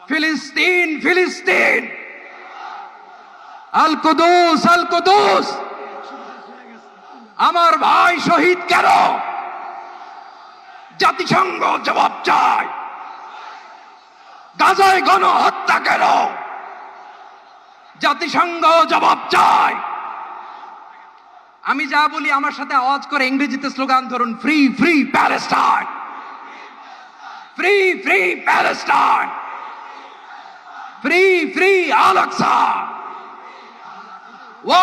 ফিলিস্তিন ফিলিস্তিন, আল কুদুস আল কুদুস। আমার ভাই শহীদ কেন? জাতিসংঘ জবাব চায়। গাজায় গণহত্যা কেন? জাতিসংঘ জবাব চায়। আমি যা বলি আমার সাথে আওয়াজ করে ইংরেজিতে স্লোগান ধরুন, free free Palestine, free free Palestine, free free Al Aqsa.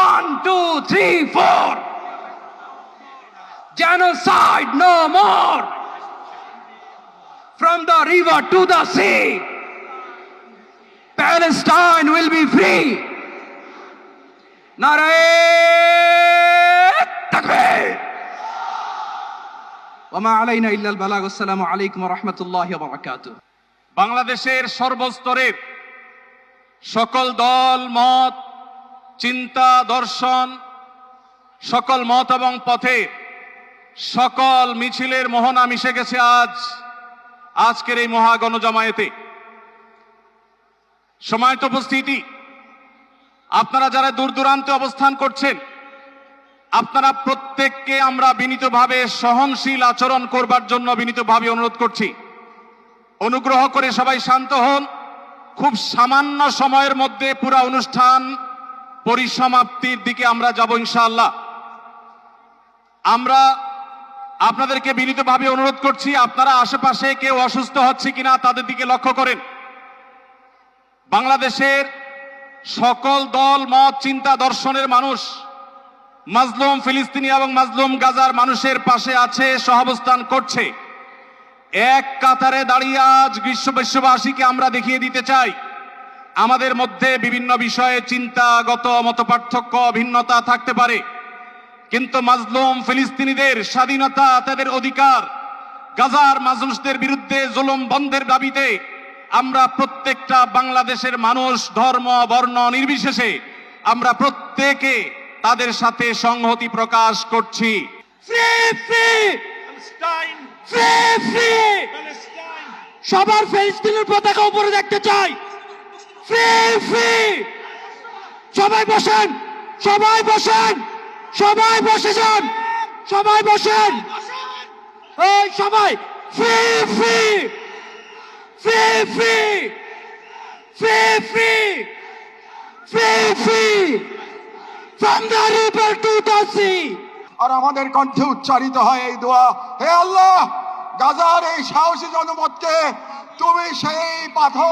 1 2 3 4, genocide no more, from the river to the sea, Palestine will be free. Nare takbir. Wa ma alayna illa al balagh. Assalamu alaykum wa rahmatullahi wa barakatuh. বাংলাদেশের সর্বস্তরের সকল দল মত, চিন্তা, দর্শন, সকল মত এবং পথে সকল মিছিলের মোহনা মিশে গেছে আজকের এই মহা গণজামায়াতে। সময়ত উপস্থিতি, আপনারা যারা দূর দূরান্তে অবস্থান করছেন, আপনারা প্রত্যেককে আমরা বিনীতভাবে সহনশীল আচরণ করবার জন্য বিনীতভাবে অনুরোধ করছি। অনুগ্রহ করে সবাই শান্ত হন। খুব সামান্য সময়ের মধ্যে পুরো অনুষ্ঠান পরিসমাপ্তির দিকে আমরা যাব ইনশাআল্লাহ। আমরা আপনাদেরকে বিনীতভাবে অনুরোধ করছি, আপনারা আশেপাশে কেউ অসুস্থ হচ্ছে কিনা তাদের দিকে লক্ষ্য করেন। বাংলাদেশের সকল দল মত, চিন্তা, দর্শনের মানুষ মাজলুম ফিলিস্তিনি এবং মাজলুম গাজার মানুষের পাশে আছে, সহাবস্থান করছে। এক কাতারে দাঁড়িয়ে আজ বিশ্ববাসীকে আমরা দেখিয়ে দিতে চাই, আমাদের মধ্যে বিভিন্ন বিষয়ে চিন্তাগত মতপার্থক্য, ভিন্নতা থাকতে পারে, কিন্তু মাজলুম ফিলিস্তিনিদের স্বাধীনতা, তাদের অধিকার, গাজার মানুষদের বিরুদ্ধে জুলুম বন্ধের দাবিতে আমরা প্রত্যেকটা বাংলাদেশের মানুষ, ধর্ম, বর্ণ নির্বিশেষে আমরা প্রত্যেকে তাদের সাথে সংহতি প্রকাশ করছি। Free free Palestine, free free Palestine. সবার ফিলিস্তিনের পতাকা উপরে দেখতে চাই। Free free. সবাই বসেন, সবাই বসেন, সবাই বসে যান, সবাই বসেন, এই সবাই। Free free, free free, free free, free free, from the river to the sea. আর আমাদের কণ্ঠে উচ্চারিত হয় এই দোয়া, হে আল্লাহ, গাজার এই সাহসী জনপদকে তুমি সেই পাথর